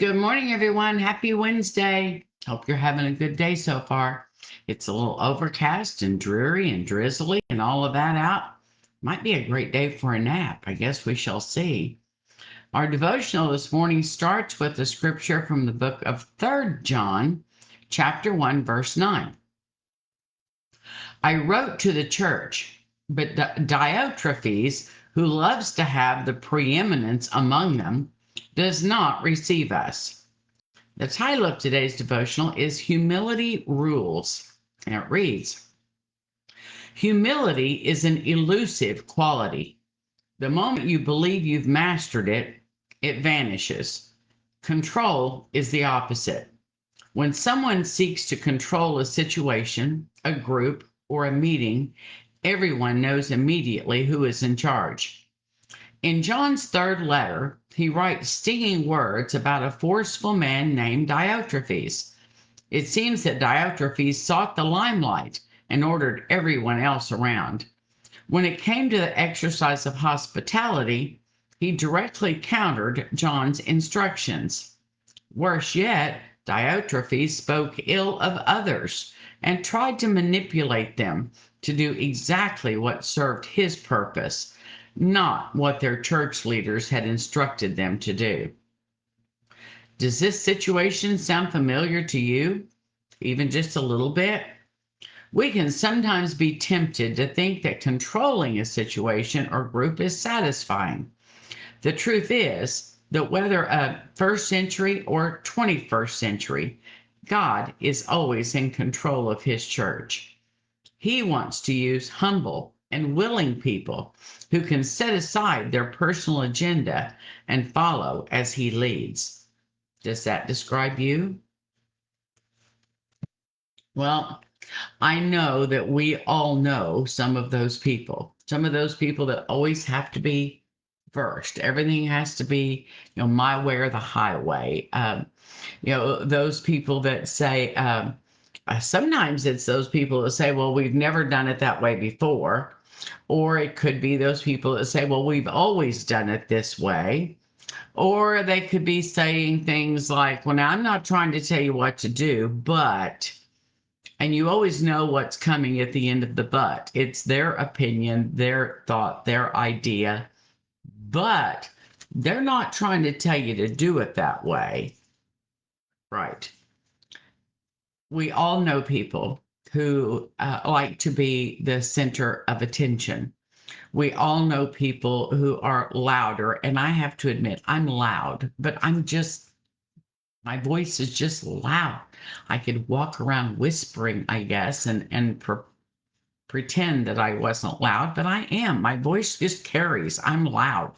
Good morning, everyone. Happy Wednesday. Hope you're having a good day so far. It's a little overcast and dreary and drizzly and all of that out. Might be a great day for a nap. I guess we shall see. Our devotional this morning starts with a scripture from the book of 3rd John, chapter 1, verse 9. I wrote to the church, but Diotrephes, who loves to have the preeminence among them, does not receive us. The title of today's devotional is Humility Rules, and it reads, Humility is an elusive quality. The moment you believe you've mastered it, it vanishes. Control is the opposite. When someone seeks to control a situation, a group, or a meeting, everyone knows immediately who is in charge. In John's third letter, he writes stinging words about a forceful man named Diotrephes. It seems that Diotrephes sought the limelight and ordered everyone else around. When it came to the exercise of hospitality, he directly countered John's instructions. Worse yet, Diotrephes spoke ill of others and tried to manipulate them to do exactly what served his purpose, not what their church leaders had instructed them to do. Does this situation sound familiar to you? Even just a little bit? We can sometimes be tempted to think that controlling a situation or group is satisfying. The truth is that whether a first century or 21st century, God is always in control of his church. He wants to use humble and willing people who can set aside their personal agenda and follow as he leads. Does that describe you? Well, I know that we all know some of those people that always have to be first. Everything has to be, my way or the highway. Those people that say, sometimes it's those people that say, well, we've never done it that way before. Or it could be those people that say, well, we've always done it this way. Or they could be saying things like, well, now I'm not trying to tell you what to do, but, and you always know what's coming at the end of the but. It's their opinion, their thought, their idea, but they're not trying to tell you to do it that way. Right. We all know people who like to be the center of attention. We all know people who are louder, and I have to admit, I'm loud, but my voice is just loud. I could walk around whispering, I guess, and pretend that I wasn't loud, but I am. My voice just carries. I'm loud.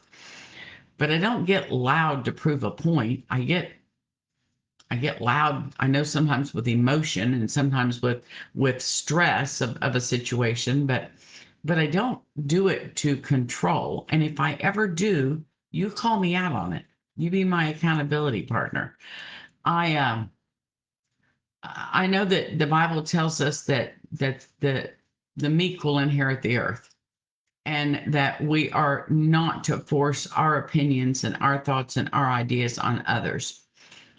But I don't get loud to prove a point. I get loud, I know, sometimes with emotion and sometimes with stress of a situation, but I don't do it to control. And if I ever do, you call me out on it. You be my accountability partner. I know that the Bible tells us that the meek will inherit the earth, and that we are not to force our opinions and our thoughts and our ideas on others.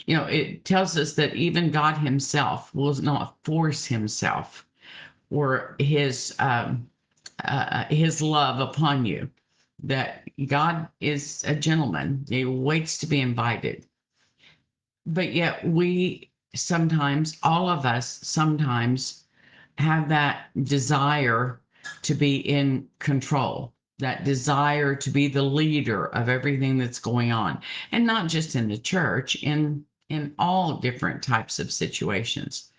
It tells us that even God himself will not force himself or his love upon you. That God is a gentleman. He waits to be invited. But yet all of us sometimes have that desire to be in control, that desire to be the leader of everything that's going on, and not just in the church, in all different types of situations.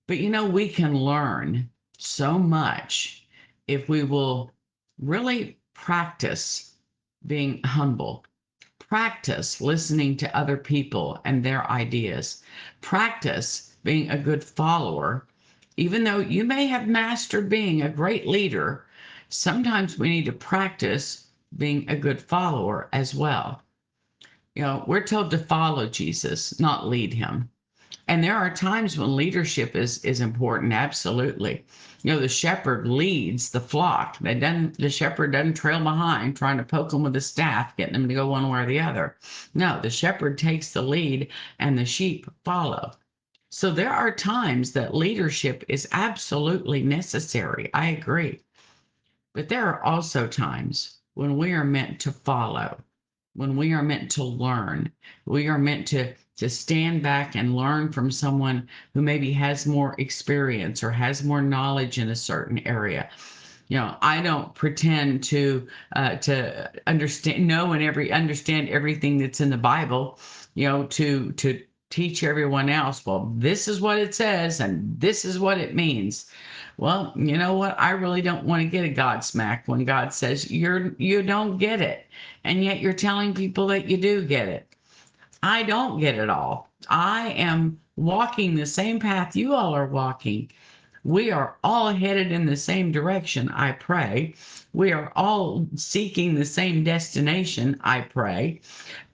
But we can learn so much if we will really practice being humble, practice listening to other people and their ideas, practice being a good follower. Even though you may have mastered being a great leader, sometimes we need to practice being a good follower as well. We're told to follow Jesus, not lead him. And there are times when leadership is important, absolutely. The shepherd leads the flock. The shepherd doesn't trail behind trying to poke them with a staff, getting them to go one way or the other. No, the shepherd takes the lead and the sheep follow. So there are times that leadership is absolutely necessary. I agree. But there are also times when we are meant to follow, when we are meant to learn. We are meant to stand back and learn from someone who maybe has more experience or has more knowledge in a certain area. I don't pretend to understand everything that's in the Bible, to teach everyone else, well, this is what it says and this is what it means. Well, you know what? I really don't want to get a God smack when God says you don't get it, and yet you're telling people that you do get it. I don't get it all. I am walking the same path you all are walking. We are all headed in the same direction, I pray. We are all seeking the same destination, I pray.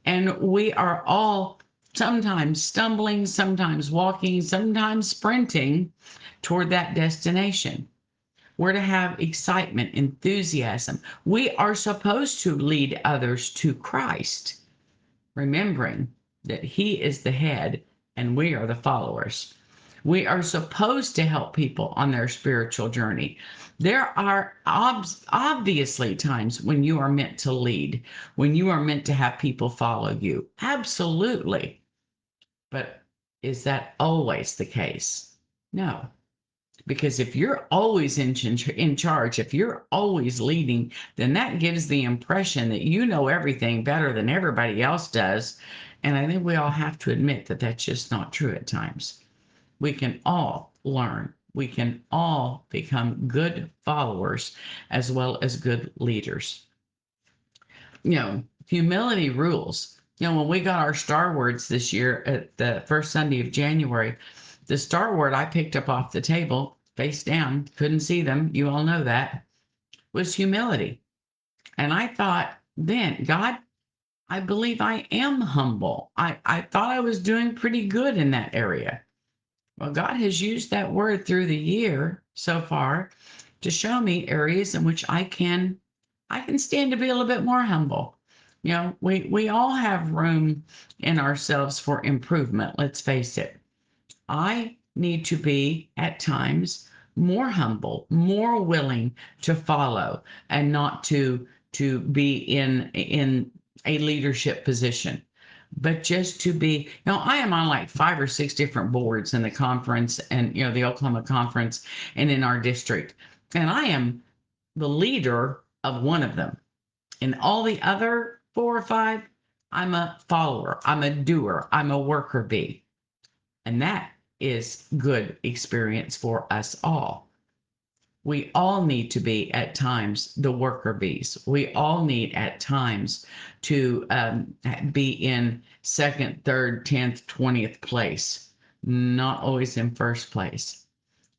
And we are all sometimes stumbling, sometimes walking, sometimes sprinting toward that destination. We're to have excitement, enthusiasm. We are supposed to lead others to Christ, remembering that He is the head and we are the followers. We are supposed to help people on their spiritual journey. There are obviously times when you are meant to lead, when you are meant to have people follow you. Absolutely. But is that always the case? No. Because if you're always in charge, if you're always leading, then that gives the impression that you know everything better than everybody else does. And I think we all have to admit that that's just not true at times. We can all learn. We can all become good followers as well as good leaders. Humility rules. When we got our star words this year at the first Sunday of January, the star word I picked up off the table, face down, couldn't see them, you all know that, was humility. And I thought, then, God, I believe I am humble. I thought I was doing pretty good in that area. Well, God has used that word through the year so far to show me areas in which I can stand to be a little bit more humble. We all have room in ourselves for improvement, let's face it. I need to be at times more humble, more willing to follow and not to be in a leadership position, but just to be, I am on like 5 or 6 different boards in the conference and, the Oklahoma conference and in our district. And I am the leader of one of them. In all the other 4 or 5, I'm a follower, I'm a doer, I'm a worker bee. And that is good experience for us all. We all need to be at times the worker bees. We all need at times to be in second, third, 10th, 20th place, not always in first place.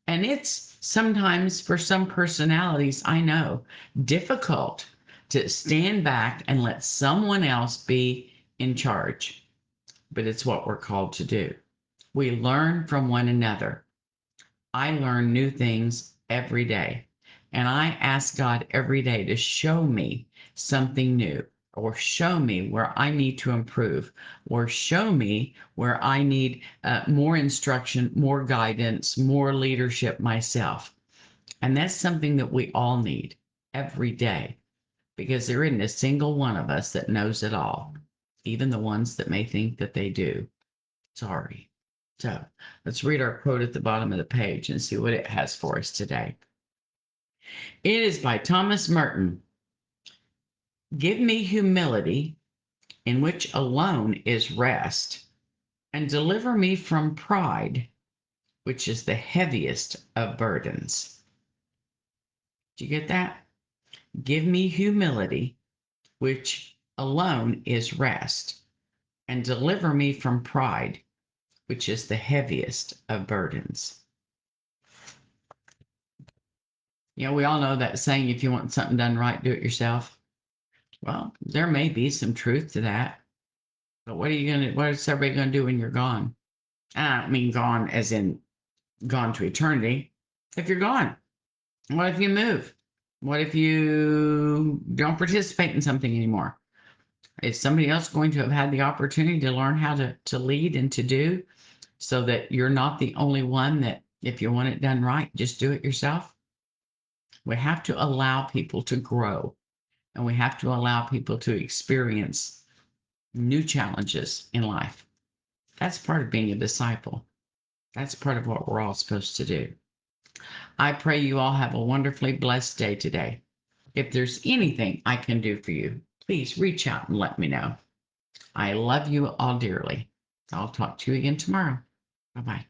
And it's sometimes for some personalities, I know, difficult to stand back and let someone else be in charge. But it's what we're called to do. We learn from one another. I learn new things every day. And I ask God every day to show me something new, or show me where I need to improve, or show me where I need more instruction, more guidance, more leadership myself. And that's something that we all need every day, because there isn't a single one of us that knows it all, even the ones that may think that they do. Sorry. So let's read our quote at the bottom of the page and see what it has for us today. It is by Thomas Merton. Give me humility, in which alone is rest, and deliver me from pride, which is the heaviest of burdens. Do you get that? Give me humility, which alone is rest, and deliver me from pride, which is the heaviest of burdens. We all know that saying, if you want something done right, do it yourself. Well, there may be some truth to that. But what is everybody going to do when you're gone? I don't mean gone as in gone to eternity. If you're gone, what if you move? What if you don't participate in something anymore? Is somebody else going to have had the opportunity to learn how to lead and to do so that you're not the only one that, if you want it done right, just do it yourself? We have to allow people to grow, and we have to allow people to experience new challenges in life. That's part of being a disciple. That's part of what we're all supposed to do. I pray you all have a wonderfully blessed day today. If there's anything I can do for you, please reach out and let me know. I love you all dearly. I'll talk to you again tomorrow. Bye bye.